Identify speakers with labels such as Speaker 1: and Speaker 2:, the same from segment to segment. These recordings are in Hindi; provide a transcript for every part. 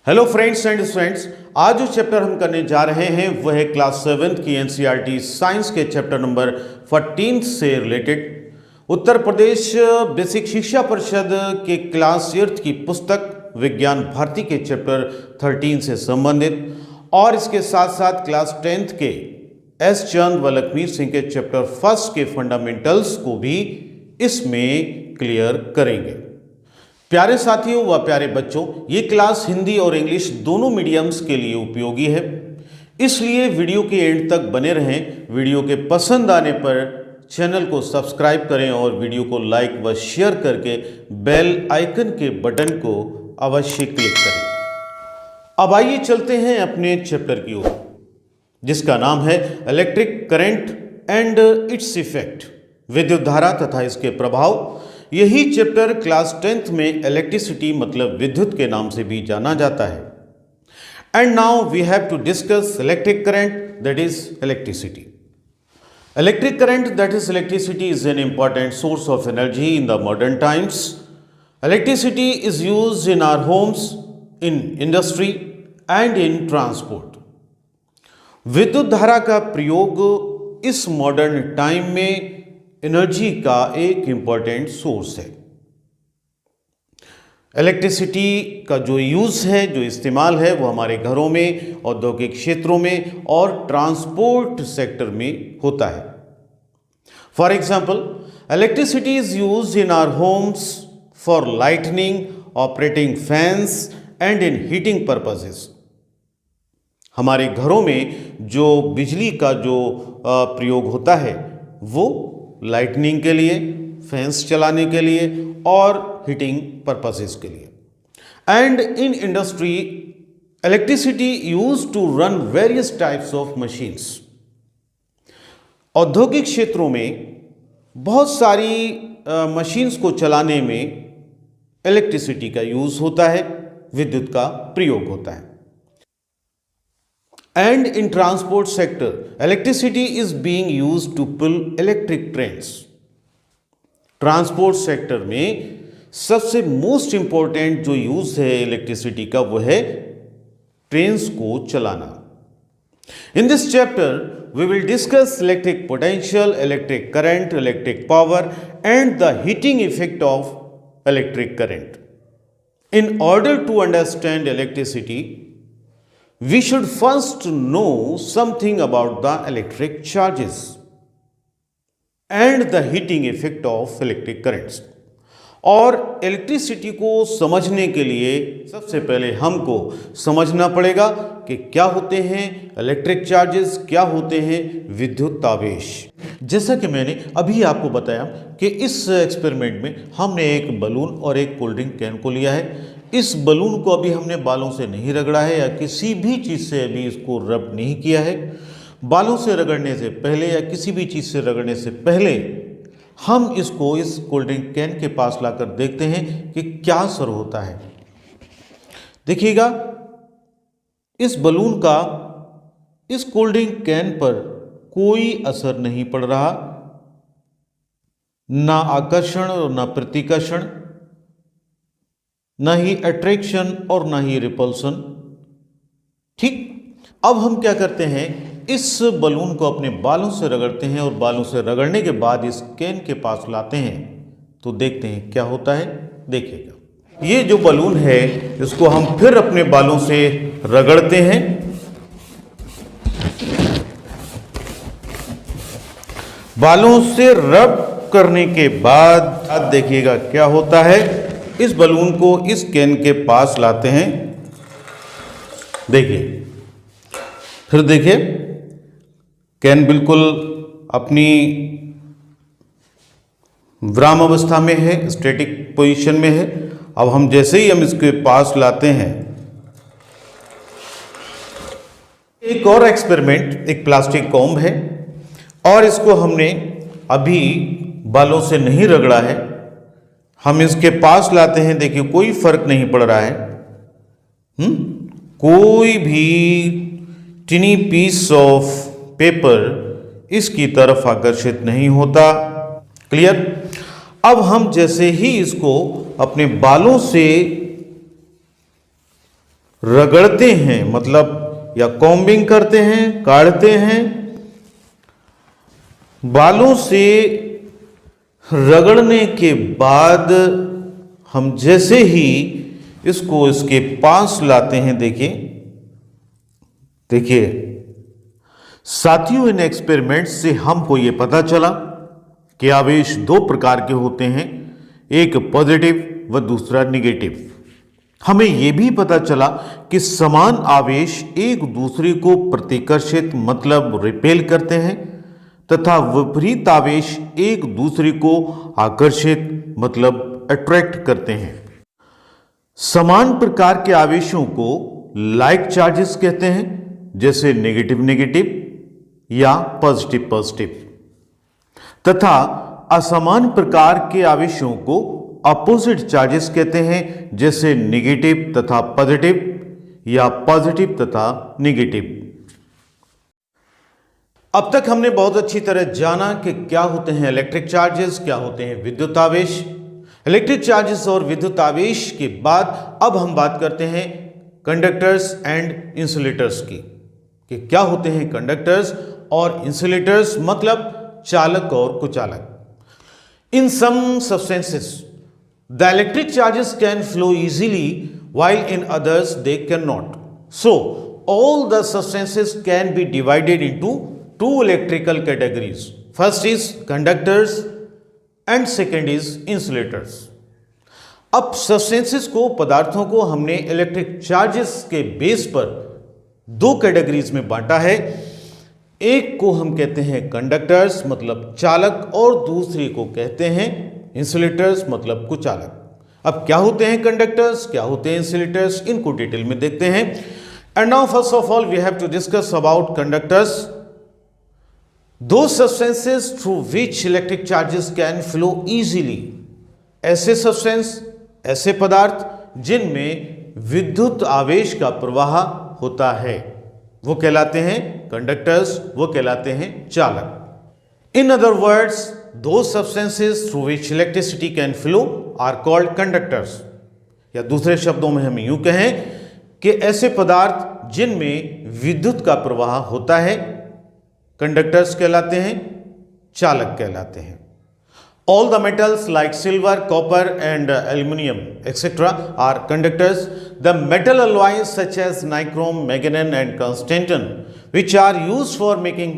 Speaker 1: हेलो फ्रेंड्स एंड स्टूडेंट्स, आज जो चैप्टर हम करने जा रहे हैं वह है क्लास 7th की एनसीईआरटी साइंस के चैप्टर नंबर 14 से रिलेटेड उत्तर प्रदेश बेसिक शिक्षा परिषद के क्लास 8th की पुस्तक विज्ञान भारती के चैप्टर 13 से संबंधित और इसके साथ साथ क्लास 10th के एस चंद व लखमीर सिंह के चैप्टर 1 के फंडामेंटल्स को भी इसमें क्लियर करेंगे। प्यारे साथियों व प्यारे बच्चों, ये क्लास हिंदी और इंग्लिश दोनों मीडियम्स के लिए उपयोगी है, इसलिए वीडियो के एंड तक बने रहें। वीडियो के पसंद आने पर चैनल को सब्सक्राइब करें और वीडियो को लाइक व शेयर करके बेल आइकन के बटन को अवश्य क्लिक करें। अब आइए चलते हैं अपने चैप्टर की ओर, जिसका नाम है electric current and its effect, विद्युत धारा तथा इसके प्रभाव। यही चैप्टर क्लास 10th में इलेक्ट्रिसिटी मतलब विद्युत के नाम से भी जाना जाता है। And now we have to discuss electric current, that is electricity. Electric current that is electricity is an important source of energy in the modern times. Electricity is used in our homes, in industry and in transport. विद्युत धारा का प्रयोग इस मॉडर्न टाइम में एनर्जी का एक इंपॉर्टेंट सोर्स है। इलेक्ट्रिसिटी का जो यूज है, जो इस्तेमाल है, वो हमारे घरों में, औद्योगिक क्षेत्रों में और ट्रांसपोर्ट सेक्टर में होता है। For example, electricity is used in our homes for lightning, operating fans and in heating purposes. हमारे घरों में जो बिजली का जो प्रयोग होता है वो लाइटनिंग के लिए, फैंस चलाने के लिए और हीटिंग पर्पसेस के लिए। And in industry electricity used to run various types of machines. औद्योगिक क्षेत्रों में बहुत सारी मशीन्स को चलाने में इलेक्ट्रिसिटी का यूज होता है, विद्युत का प्रयोग होता है। And in transport sector, electricity is being used to pull electric trains. Transport sector में सबसे मोस्ट इंपॉर्टेंट जो यूज है इलेक्ट्रिसिटी का वो है ट्रेन्स को चलाना। In this chapter, we will discuss electric potential, electric current, electric power, and the heating effect of electric current. In order to understand electricity, we should first know something about the electric charges and the heating effect of electric currents. और इलेक्ट्रिसिटी को समझने के लिए सबसे पहले हमको समझना पड़ेगा कि क्या होते हैं इलेक्ट्रिक चार्जेस, क्या होते हैं विद्युत आवेश। जैसा कि मैंने अभी आपको बताया कि इस एक्सपेरिमेंट में हमने एक बलून और एक कोल्ड ड्रिंक कैन को लिया है। इस बलून को अभी हमने बालों से नहीं रगड़ा है या किसी भी चीज़ से अभी इसको रब नहीं किया है। बालों से रगड़ने से पहले या किसी भी चीज़ से रगड़ने से पहले हम इसको इस कोल्ड ड्रिंक कैन के पास लाकर देखते हैं कि क्या असर होता है। देखिएगा, इस बलून का इस कोल्ड ड्रिंक कैन पर कोई असर नहीं पड़ रहा, ना आकर्षण और ना प्रतिकर्षण, ना ही अट्रैक्शन और ना ही रिपल्सन। ठीक, अब हम क्या करते हैं, इस बलून को अपने बालों से रगड़ते हैं और बालों से रगड़ने के बाद इस कैन के पास लाते हैं तो देखते हैं क्या होता है। देखिएगा, ये जो बलून है इसको हम फिर अपने बालों से रगड़ते हैं। बालों से रब करने के बाद देखिएगा क्या होता है। इस बलून को इस कैन के पास लाते हैं, देखिए, फिर देखिए कैन बिल्कुल अपनी विराम अवस्था में है, स्टैटिक पोजीशन में है। अब हम जैसे ही हम इसके पास लाते हैं, एक और एक्सपेरिमेंट, एक प्लास्टिक कॉम्ब है और इसको हमने अभी बालों से नहीं रगड़ा है। हम इसके पास लाते हैं, देखिए कोई फर्क नहीं पड़ रहा है। कोई भी टिनी पीस ऑफ पेपर इसकी तरफ आकर्षित नहीं होता। क्लियर। अब हम जैसे ही इसको अपने बालों से रगड़ते हैं मतलब या कॉम्बिंग करते हैं, काढ़ते हैं, बालों से रगड़ने के बाद हम जैसे ही इसको इसके पास लाते हैं, देखिए साथियों, इन एक्सपेरिमेंट से हमको ये पता चला कि आवेश दो प्रकार के होते हैं, एक पॉजिटिव व दूसरा निगेटिव। हमें यह भी पता चला कि समान आवेश एक दूसरे को प्रतिकर्षित मतलब रिपेल करते हैं तथा विपरीत आवेश एक दूसरे को आकर्षित मतलब अट्रैक्ट करते हैं। समान प्रकार के आवेशों को लाइक चार्जेस कहते हैं, जैसे नेगेटिव नेगेटिव या पॉजिटिव पॉजिटिव, तथा असमान प्रकार के आवेशों को अपोजिट चार्जेस कहते हैं, जैसे नेगेटिव तथा पॉजिटिव या पॉजिटिव तथा नेगेटिव। अब तक हमने बहुत अच्छी तरह जाना कि क्या होते हैं इलेक्ट्रिक चार्जेस, क्या होते हैं विद्युत आवेश। इलेक्ट्रिक चार्जेस और विद्युत आवेश के बाद अब हम बात करते हैं कंडक्टर्स एंड इंसुलेटर्स की, कि क्या होते हैं कंडक्टर्स और इंसुलेटर्स, मतलब चालक और कुचालक। In some substances, the electric charges can flow easily, while in others they cannot. So, all the substances can be divided into two electrical categories. First is conductors and second is insulators. अब substances को, पदार्थों को हमने इलेक्ट्रिक चार्जेस के बेस पर दो कैटेगरीज में बांटा है। एक को हम कहते हैं कंडक्टर्स मतलब चालक, और दूसरे को कहते हैं इंसुलेटर्स मतलब कुचालक। अब क्या होते हैं कंडक्टर्स, क्या होते हैं इंसुलेटर्स, इनको डिटेल में देखते हैं। And now first of all we have to discuss about conductors. Those substances through which electric charges can flow easily, ऐसे सब्सटेंस, ऐसे पदार्थ जिनमें विद्युत आवेश का प्रवाह होता है, वो कहलाते हैं कंडक्टर्स, वो कहलाते हैं चालक। In other words, those substances through which electricity can flow are called conductors. या दूसरे शब्दों में हम यूं कहें कि ऐसे पदार्थ जिनमें विद्युत का प्रवाह होता है कंडक्टर्स कहलाते हैं, चालक कहलाते हैं। All the metals like silver, copper and aluminum etc. are conductors. The metal alloys such as nichrome, manganese and tungsten, which are used for making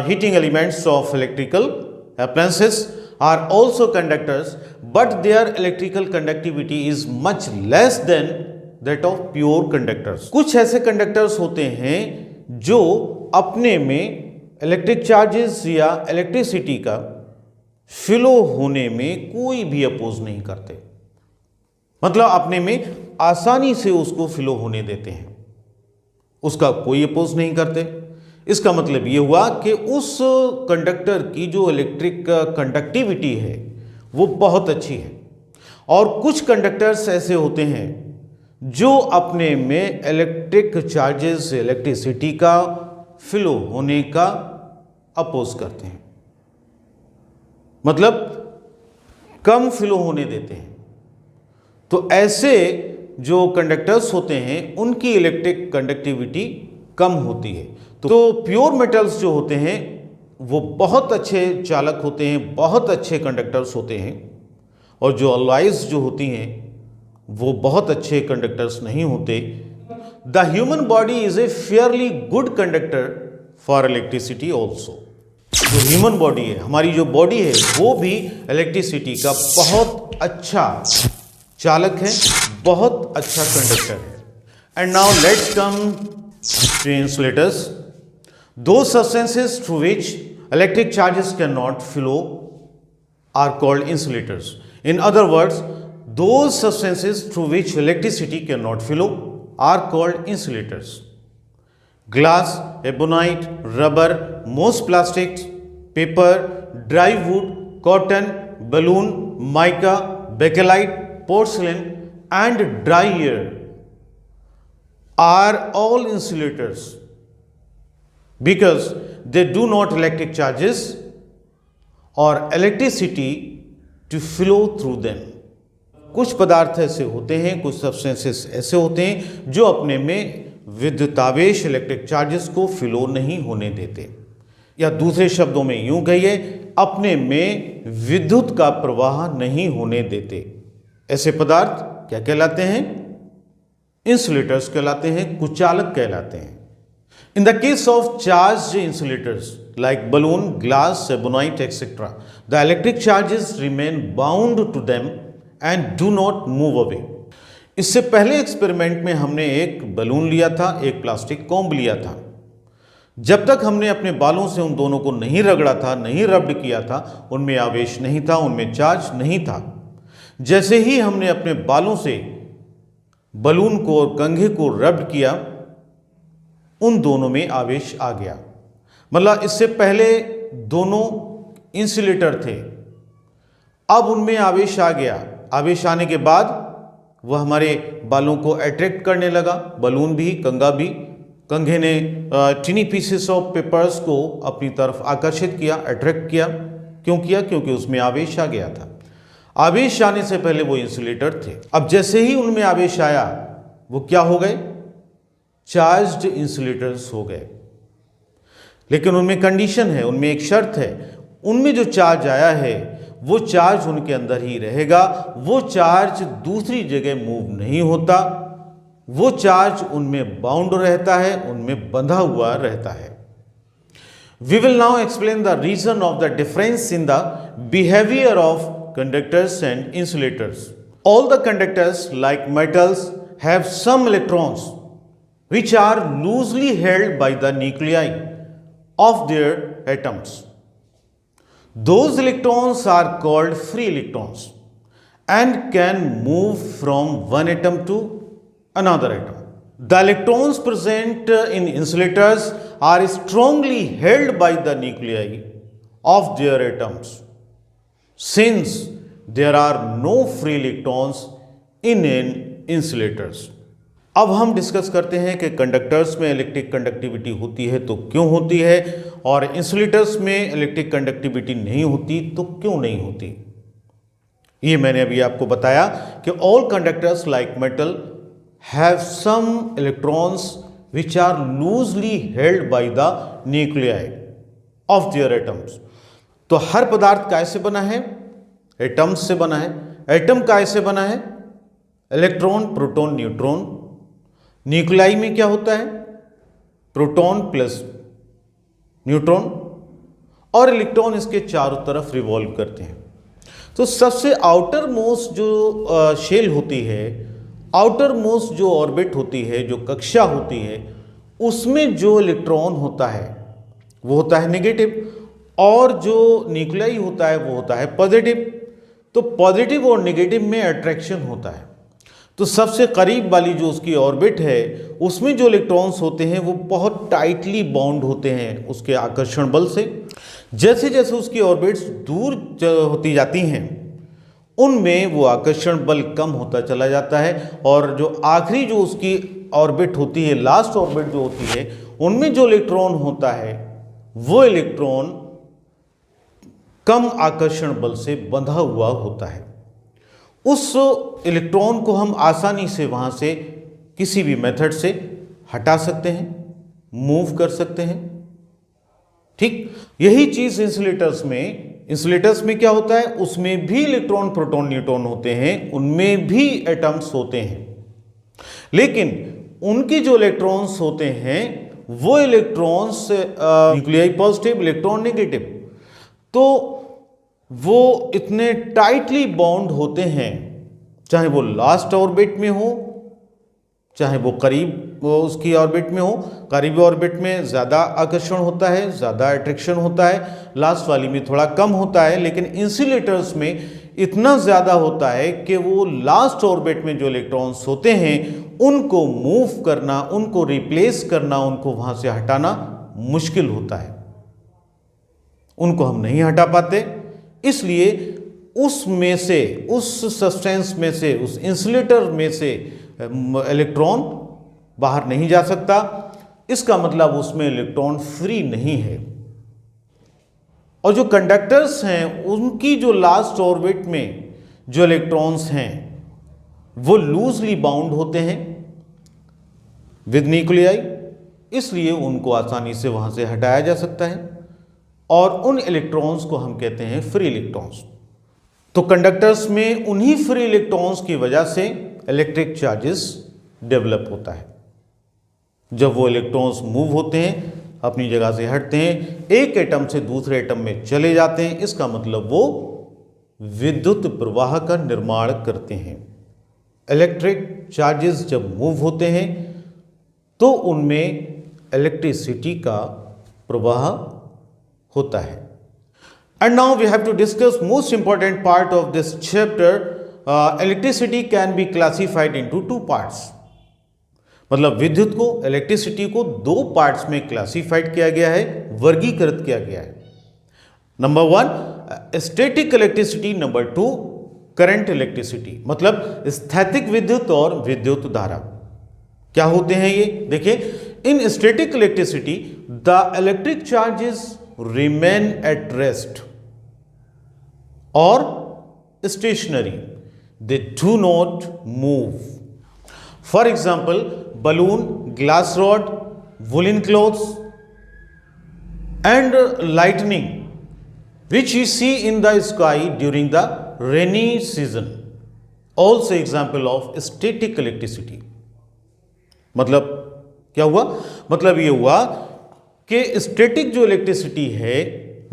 Speaker 1: heating elements of electrical appliances, are also conductors, but their electrical conductivity is much less than that of pure conductors. कुछ ऐसे कंडक्टर्स होते हैं जो अपने में इलेक्ट्रिक चार्जेस या इलेक्ट्रिसिटी का फ्लो होने में कोई भी अपोज नहीं करते, मतलब अपने में आसानी से उसको फ्लो होने देते हैं, उसका कोई अपोज नहीं करते। इसका मतलब ये हुआ कि उस कंडक्टर की जो इलेक्ट्रिक कंडक्टिविटी है वो बहुत अच्छी है। और कुछ कंडक्टर्स ऐसे होते हैं जो अपने में इलेक्ट्रिक चार्जेस, इलेक्ट्रिसिटी का फ्लो होने का अपोज करते हैं, मतलब कम फ्लो होने देते हैं। तो ऐसे जो कंडक्टर्स होते हैं उनकी इलेक्ट्रिक कंडक्टिविटी कम होती है। तो प्योर मेटल्स जो होते हैं वो बहुत अच्छे चालक होते हैं, बहुत अच्छे कंडक्टर्स होते हैं, और जो अलॉयज जो होती हैं वो बहुत अच्छे कंडक्टर्स नहीं होते। The human body is a fairly good conductor for electricity also. जो ह्यूमन बॉडी है, हमारी जो बॉडी है, वो भी इलेक्ट्रिसिटी का बहुत अच्छा चालक है, बहुत अच्छा कंडक्टर है। And now let's come to insulators. Those substances through which electric charges can not flow are called insulators. In other words, those substances through which electricity can not flow are called insulators. Glass, ebonite, rubber, most plastics, paper, dry wood, cotton, balloon, mica, bakelite, porcelain and dry air are all insulators because they do not electric charges or electricity to flow through them. कुछ पदार्थ ऐसे होते हैं, कुछ सब्सटेंसेस ऐसे होते हैं जो अपने में विद्युतावेश इलेक्ट्रिक चार्जेस को फ्लो नहीं होने देते, या दूसरे शब्दों में यूं कहिए, अपने में विद्युत का प्रवाह नहीं होने देते। ऐसे पदार्थ क्या कहलाते हैं? इंसुलेटर्स कहलाते हैं, कुचालक कहलाते हैं। In the case of charged insulators like balloon, glass, ebonite, etc., the electric charges remain bound to them and do not move away. इससे पहले एक्सपेरिमेंट में हमने एक बलून लिया था, एक प्लास्टिक कॉम्ब लिया था। जब तक हमने अपने बालों से उन दोनों को नहीं रगड़ा था, नहीं रब्ड किया था, उनमें आवेश नहीं था, उनमें चार्ज नहीं था। जैसे ही हमने अपने बालों से बलून को और कंघे को रब्ड किया, उन दोनों में आवेश आ गया। मतलब इससे पहले दोनों इंसुलेटर थे, अब उनमें आवेश आ गया। आवेश आने के बाद वह हमारे बालों को अट्रैक्ट करने लगा, बलून भी, कंघा भी। कंघे ने टिनी पीसेस ऑफ पेपर्स को अपनी तरफ आकर्षित किया, अट्रैक्ट किया। क्यों किया? क्योंकि उसमें आवेश आ गया था। आवेश आने से पहले वो इंसुलेटर थे। अब जैसे ही उनमें आवेश आया, वो क्या हो गए? चार्ज्ड इंसुलेटर्स हो गए। लेकिन उनमें कंडीशन है, उनमें एक शर्त है। उनमें जो चार्ज आया है वो चार्ज उनके अंदर ही रहेगा, वो चार्ज दूसरी जगह मूव नहीं होता, वो चार्ज उनमें बाउंड रहता है, उनमें बंधा हुआ रहता है। We will now explain the reason of the difference in the behavior of conductors and insulators. All the conductors, like metals, have some electrons which are loosely held by the nuclei of their atoms. Those electrons are called free electrons and can move from one atom to another atom. The electrons present in insulators are strongly held by the nuclei of their atoms, since there are no free electrons in an insulators. अब हम डिस्कस करते हैं कि कंडक्टर्स में इलेक्ट्रिक कंडक्टिविटी होती है तो क्यों होती है, और इंसुलेटर्स में इलेक्ट्रिक कंडक्टिविटी नहीं होती तो क्यों नहीं होती। ये मैंने अभी आपको बताया कि all conductors like metal have some electrons which are loosely held by the nuclei of their atoms. तो हर पदार्थ कैसे बना है? एटम्स से बना है। एटम कैसे बना है? Electron, proton, neutron. न्यूक्लियाई में क्या होता है? प्रोटॉन प्लस न्यूट्रॉन, और इलेक्ट्रॉन इसके चारों तरफ रिवॉल्व करते हैं। तो सबसे आउटर मोस्ट जो शेल होती है, आउटर मोस्ट जो ऑर्बिट होती है, जो कक्षा होती है, उसमें जो इलेक्ट्रॉन होता है वो होता है नेगेटिव, और जो न्यूक्लियाई होता है वो होता है पॉजिटिव। तो पॉजिटिव और नेगेटिव में अट्रैक्शन होता है। तो सबसे करीब वाली जो उसकी ऑर्बिट है, उसमें जो इलेक्ट्रॉन्स होते हैं वो बहुत टाइटली बाउंड होते हैं उसके आकर्षण बल से। जैसे जैसे उसकी ऑर्बिट्स दूर होती जाती हैं, उनमें वो आकर्षण बल कम होता चला जाता है, और जो आखिरी जो उसकी ऑर्बिट होती है, लास्ट ऑर्बिट जो होती है, उनमें जो इलेक्ट्रॉन होता है वो इलेक्ट्रॉन कम आकर्षण बल से बंधा हुआ होता है। उस इलेक्ट्रॉन को हम आसानी से वहाँ से किसी भी मेथड से हटा सकते हैं, मूव कर सकते हैं। ठीक यही चीज़ इंसुलेटर्स में क्या होता है? उसमें भी इलेक्ट्रॉन, प्रोटॉन, न्यूट्रॉन होते हैं, उनमें भी एटम्स होते हैं, लेकिन उनके जो इलेक्ट्रॉन्स होते हैं वो electrons nuclei positive, electron negative, तो वो इतने टाइटली बाउंड होते हैं, चाहे वो लास्ट ऑर्बिट में हो, चाहे वो करीब उसकी ऑर्बिट में हो। करीबी ऑर्बिट में ज़्यादा आकर्षण होता है, ज़्यादा अट्रैक्शन होता है, लास्ट वाली में थोड़ा कम होता है। लेकिन इंसुलेटर्स में इतना ज़्यादा होता है कि वो लास्ट ऑर्बिट में जो इलेक्ट्रॉन्स होते हैं उनको मूव करना, उनको रिप्लेस करना, उनको वहाँ से हटाना मुश्किल होता है, उनको हम नहीं हटा पाते। इसलिए उसमें से, उस सब्सटेंस में से, उस इंसुलेटर में से इलेक्ट्रॉन बाहर नहीं जा सकता। इसका मतलब उसमें इलेक्ट्रॉन फ्री नहीं है। और जो कंडक्टर्स हैं उनकी जो लास्ट ऑर्बिट में जो इलेक्ट्रॉन्स हैं वो लूजली बाउंड होते हैं विद न्यूक्लियाई, इसलिए उनको आसानी से वहां से हटाया जा सकता है, और उन इलेक्ट्रॉन्स को हम कहते हैं फ्री इलेक्ट्रॉन्स। तो कंडक्टर्स में उन्हीं फ्री इलेक्ट्रॉन्स की वजह से इलेक्ट्रिक चार्जेस डेवलप होता है। जब वो इलेक्ट्रॉन्स मूव होते हैं, अपनी जगह से हटते हैं, एक एटम से दूसरे एटम में चले जाते हैं, इसका मतलब वो विद्युत प्रवाह का निर्माण करते हैं। इलेक्ट्रिक चार्जेस जब मूव होते हैं तो उनमें इलेक्ट्रिसिटी का प्रवाह होता है। And now we have to discuss most important part of this chapter. Electricity can be classified into two parts. मतलब विद्युत को, इलेक्ट्रिसिटी को दो पार्ट्स में क्लासिफाइड किया गया है, वर्गीकृत किया गया है। Number 1 static electricity, number 2 current electricity. मतलब स्थैतिक विद्युत और विद्युत धारा क्या होते हैं ये देखिए। In static electricity the electric charges remain at rest or stationary, they do not move. For example balloon, glass rod, woolen clothes and lightning which you see in the sky during the rainy season, also example of static electricity। मतलब क्या हुआ? मतलब ये हुआ कि स्टैटिक जो इलेक्ट्रिसिटी है,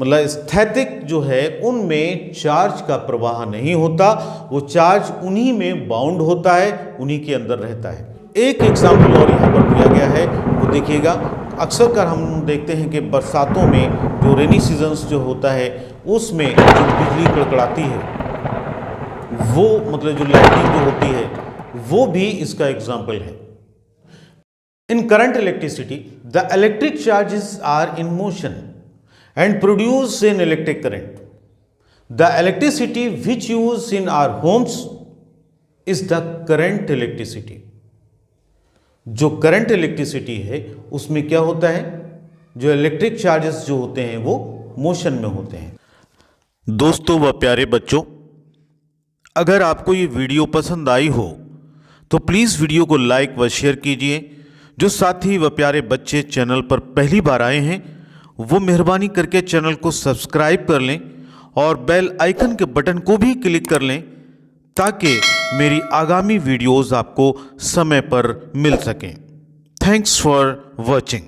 Speaker 1: मतलब स्थैतिक जो है, उनमें चार्ज का प्रवाह नहीं होता, वो चार्ज उन्हीं में बाउंड होता है, उन्हीं के अंदर रहता है। एक एग्जाम्पल और यहाँ पर दिया गया है, वो देखिएगा। अक्सर कर हम देखते हैं कि बरसातों में जो रेनी सीजन्स जो होता है उसमें जो बिजली कड़कड़ाती है, वो मतलब जो लाइटिंग जो होती है, वो भी इसका एग्जाम्पल है। In current electricity the electric charges are in motion and produce in electric current. The electricity which use in our homes is the current electricity. जो करंट इलेक्ट्रिसिटी है उसमें क्या होता है, जो इलेक्ट्रिक चार्जेस जो होते हैं वो मोशन में होते हैं। दोस्तों व प्यारे बच्चों, अगर आपको ये वीडियो पसंद आई हो तो प्लीज़ वीडियो को लाइक व शेयर कीजिए। जो साथी व प्यारे बच्चे चैनल पर पहली बार आए हैं वो मेहरबानी करके चैनल को सब्सक्राइब कर लें और बेल आइकन के बटन को भी क्लिक कर लें ताकि मेरी आगामी वीडियोस आपको समय पर मिल सकें। Thanks for watching.